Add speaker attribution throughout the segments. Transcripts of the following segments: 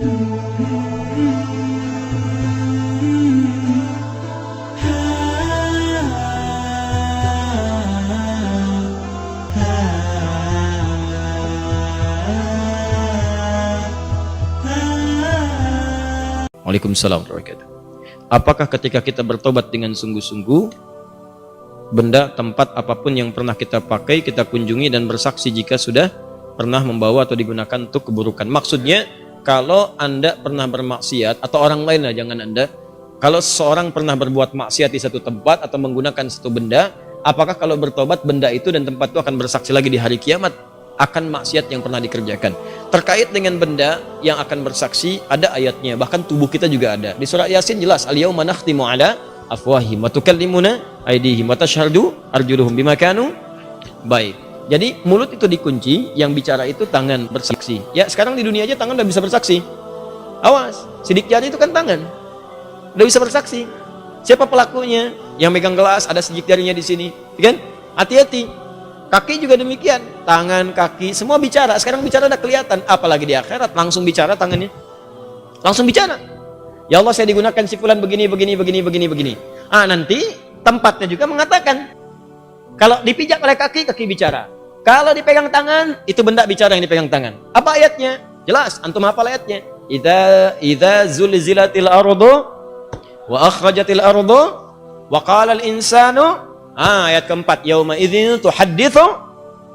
Speaker 1: Waalaikumsalam warahmatullahi wabarakatuh. Apakah ketika kita bertobat dengan sungguh-sungguh, benda, tempat, apapun yang pernah kita pakai, kita kunjungi dan bersaksi jika sudah pernah membawa atau digunakan untuk keburukan? Maksudnya, kalau Anda pernah bermaksiat, atau orang lain lah, jangan Anda, kalau seseorang pernah berbuat maksiat di satu tempat atau menggunakan satu benda, apakah kalau bertobat benda itu dan tempat itu akan bersaksi lagi di hari kiamat akan maksiat yang pernah dikerjakan? Terkait dengan benda yang akan bersaksi, ada ayatnya, bahkan tubuh kita juga ada. Di surat Yasin jelas, al-yauma nakhtimu ala afwahihim wa tukallimuna aydihim wa tashhadu arjuluhum bima kanu. Baik. Jadi mulut itu dikunci, yang bicara itu tangan bersaksi. Ya, sekarang di dunia aja tangan udah bisa bersaksi. Awas, sidik jari itu kan tangan. Udah bisa bersaksi. Siapa pelakunya? Yang megang gelas ada sidik jarinya di sini, kan? Hati-hati. Kaki juga demikian, tangan, kaki, semua bicara. Sekarang bicara udah kelihatan, apalagi di akhirat langsung bicara tangannya. Langsung bicara. Ya Allah, saya digunakan si fulan begini. Nanti tempatnya juga mengatakan. Kalau dipijak oleh kaki, kaki bicara. Kalau dipegang tangan, itu benda bicara yang dipegang tangan. Apa ayatnya? Jelas, antum hafal ayatnya. Idza zulzilatil ardu wa akhrajatil ardu wa qala al insanu. Ayat keempat, yauma idzin tuhadditsu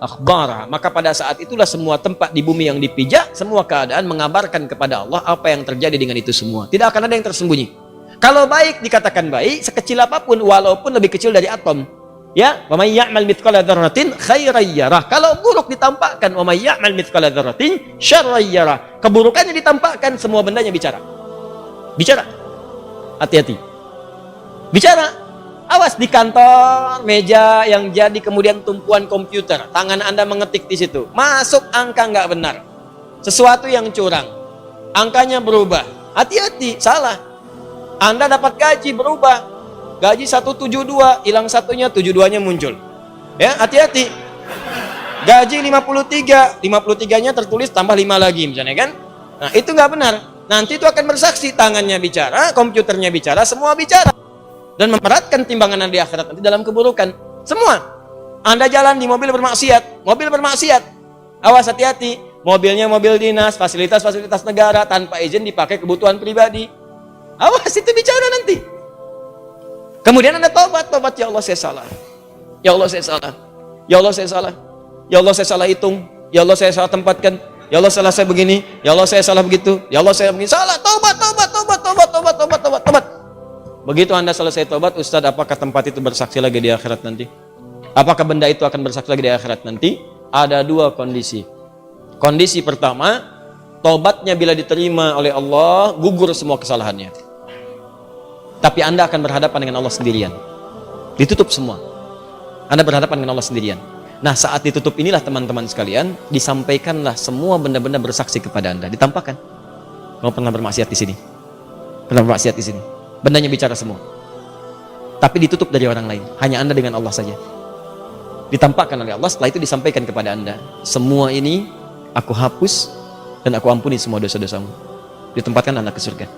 Speaker 1: akhbara. Maka pada saat itulah semua tempat di bumi yang dipijak, semua keadaan mengabarkan kepada Allah apa yang terjadi dengan itu semua. Tidak akan ada yang tersembunyi. Kalau baik dikatakan baik, sekecil apapun, walaupun lebih kecil dari atom. Ya, wa may ya'mal mithqala dzarratin khairan yarah. Kalau buruk ditampakkan, wa may ya'mal mithqala dzarratin syarran yarah. Keburukannya ditampakkan, semua bendanya bicara. Bicara. Hati-hati. Bicara. Awas, di kantor, meja yang jadi kemudian tumpuan komputer, tangan Anda mengetik di situ, masuk angka nggak benar, sesuatu yang curang, angkanya berubah, hati-hati, salah. Anda dapat gaji berubah, gaji 172, hilang satunya, 72-nya muncul. Ya, hati-hati. Gaji 53, 53-nya tertulis tambah 5 lagi misalnya kan. Nah, itu nggak benar. Nanti itu akan bersaksi, tangannya bicara, komputernya bicara, semua bicara. Dan memberatkan timbangan di akhirat nanti dalam keburukan. Semua. Anda jalan di mobil bermaksiat, awas, hati-hati. Mobilnya mobil dinas, fasilitas negara, tanpa izin dipakai kebutuhan pribadi. Awas, itu bicara nanti. Kemudian Anda tobat, ya Allah saya salah. Ya Allah saya salah. Ya Allah saya salah. Ya Allah saya salah hitung. Ya Allah saya salah tempatkan. Ya Allah salah saya begini. Ya Allah saya salah begitu. Ya Allah saya begini. Salah, tobat. Begitu Anda selesai tobat, Ustadz, apakah tempat itu bersaksi lagi di akhirat nanti? Apakah benda itu akan bersaksi lagi di akhirat nanti? Ada dua kondisi. Kondisi pertama, tobatnya bila diterima oleh Allah, gugur semua kesalahannya. Tapi Anda akan berhadapan dengan Allah sendirian. Ditutup semua. Anda berhadapan dengan Allah sendirian. Nah, saat ditutup inilah teman-teman sekalian, disampaikanlah semua benda-benda bersaksi kepada Anda. Ditampakkan. Kamu pernah bermaksiat di sini. Pernah bermaksiat di sini. Bendanya bicara semua. Tapi ditutup dari orang lain. Hanya Anda dengan Allah saja. Ditampakkan oleh Allah, setelah itu disampaikan kepada Anda. Semua ini aku hapus dan aku ampuni semua dosa-dosamu. Ditempatkan Anda ke surga.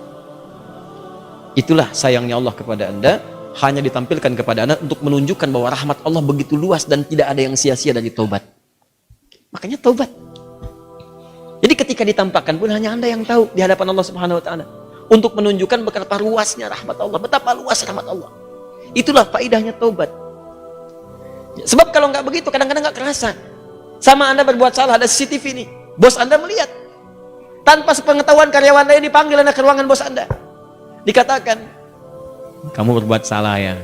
Speaker 1: Itulah sayangnya Allah kepada Anda. Hanya ditampilkan kepada Anda untuk menunjukkan bahwa rahmat Allah begitu luas dan tidak ada yang sia-sia dari taubat. Makanya taubat. Jadi ketika ditampakkan pun hanya Anda yang tahu di hadapan Allah Subhanahu wa taala. Untuk menunjukkan betapa luasnya rahmat Allah, betapa luas rahmat Allah. Itulah faedahnya taubat. Sebab kalau nggak begitu, kadang-kadang nggak kerasa. Sama Anda berbuat salah, ada CCTV nih, bos Anda melihat. Tanpa sepengetahuan karyawan Anda dipanggil Anda ke ruangan bos Anda. Dikatakan, kamu berbuat salah ya.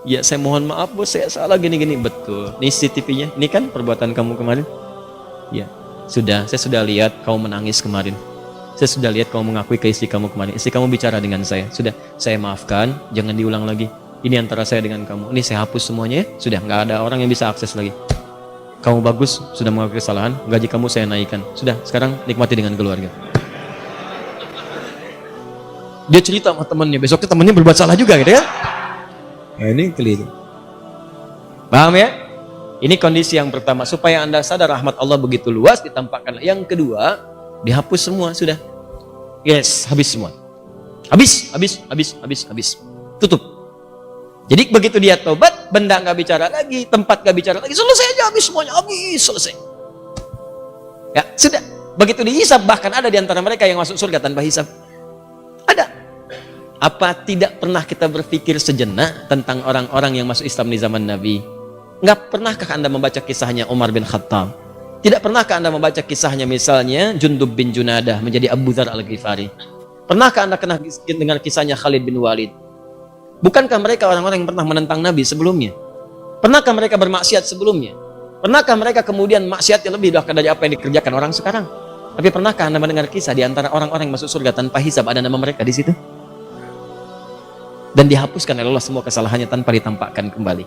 Speaker 1: Ya, saya mohon maaf bos, saya salah gini-gini. Betul. Ini CCTV-nya, ini kan perbuatan kamu kemarin. Ya, saya sudah lihat kamu menangis kemarin. Saya sudah lihat kamu mengakui ke istri kamu kemarin. Istri kamu bicara dengan saya. Sudah, saya maafkan. Jangan diulang lagi. Ini antara saya dengan kamu. Ini saya hapus semuanya ya. Sudah, nggak ada orang yang bisa akses lagi. Kamu bagus, sudah mengakui kesalahan. Gaji kamu saya naikkan. Sudah, sekarang nikmati dengan keluarga. Dia cerita sama temannya. Besoknya temannya berbuat salah juga gitu ya. Nah, ini keliru. Paham ya? Ini kondisi yang pertama. Supaya Anda sadar rahmat Allah begitu luas, ditampakkan. Yang kedua, dihapus semua, sudah. Yes, habis semua. Habis. Tutup. Jadi begitu dia tobat, benda nggak bicara lagi, tempat nggak bicara lagi, selesai aja, habis semuanya, habis, selesai. Ya, sudah. Begitu dihisab, bahkan ada di antara mereka yang masuk surga tanpa hisab. Ada. Apa tidak pernah kita berpikir sejenak tentang orang-orang yang masuk Islam di zaman Nabi? Nggak pernahkah Anda membaca kisahnya Umar bin Khattab? Tidak pernahkah Anda membaca kisahnya misalnya Jundub bin Junadah menjadi Abu Dzar Al-Ghifari? Pernahkah Anda pernah dengar kisahnya Khalid bin Walid? Bukankah mereka orang-orang yang pernah menentang Nabi sebelumnya? Pernahkah mereka bermaksiat sebelumnya? Pernahkah mereka kemudian maksiatnya lebih dari apa yang dikerjakan orang sekarang? Tapi pernahkah Anda mendengar kisah di antara orang-orang yang masuk surga tanpa hisab ada nama mereka di situ? Dan dihapuskan oleh Allah semua kesalahannya tanpa ditampakkan kembali.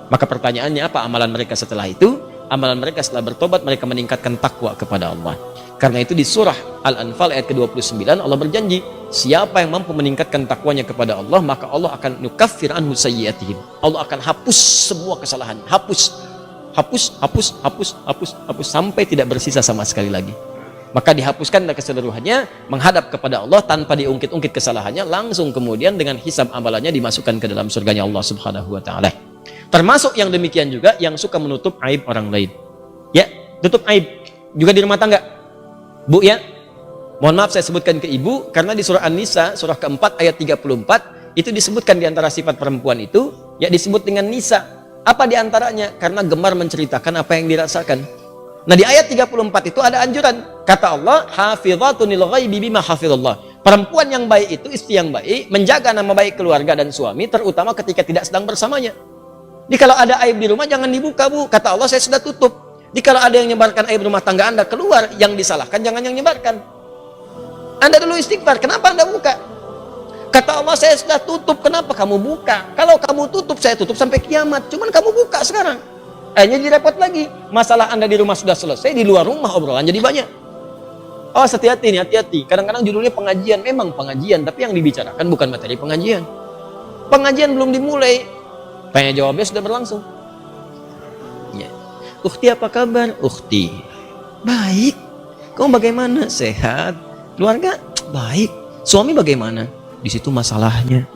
Speaker 1: Maka pertanyaannya apa amalan mereka setelah itu? Amalan mereka setelah bertobat, mereka meningkatkan takwa kepada Allah. Karena itu di surah Al-Anfal ayat ke-29 Allah berjanji, siapa yang mampu meningkatkan takwanya kepada Allah, maka Allah akan nukaffir anhu sayyiatihim. Allah akan hapus semua kesalahan, hapus sampai tidak bersisa sama sekali lagi. Maka dihapuskan keseluruhannya, menghadap kepada Allah tanpa diungkit-ungkit kesalahannya, langsung kemudian dengan hisab amalannya dimasukkan ke dalam surganya Allah Subhanahu wa taala. Termasuk yang demikian juga yang suka menutup aib orang lain. Ya, tutup aib juga di rumah tangga. Bu ya, mohon maaf saya sebutkan ke ibu karena di surah An-Nisa surah keempat ayat 34 itu disebutkan di antara sifat perempuan itu ya disebut dengan nisa. Apa di antaranya? Karena gemar menceritakan apa yang dirasakan. Nah di ayat 34 itu ada anjuran. Kata Allah, hafizatun lil ghaibi bima hafizallah. Perempuan yang baik itu, istri yang baik, menjaga nama baik keluarga dan suami, terutama ketika tidak sedang bersamanya. Jadi kalau ada aib di rumah jangan dibuka, Bu. Kata Allah, saya sudah tutup. Jadi kalau ada yang menyebarkan aib rumah tangga Anda keluar, yang disalahkan jangan yang menyebarkan. Anda dulu istighfar, kenapa Anda buka? Kata Allah, saya sudah tutup, kenapa kamu buka? Kalau kamu tutup, saya tutup sampai kiamat. Cuman kamu buka sekarang. Akhirnya jadi repot lagi. Masalah Anda di rumah sudah selesai, di luar rumah obrolan jadi banyak. Oh, hati-hati nih, hati-hati. Kadang-kadang judulnya pengajian, memang pengajian, tapi yang dibicarakan bukan materi pengajian. Pengajian belum dimulai, tanya jawabnya sudah berlangsung. Ya. Ukhti apa kabar? Ukhti. Baik. Kamu bagaimana? Sehat. Keluarga? Baik. Suami bagaimana? Di situ masalahnya.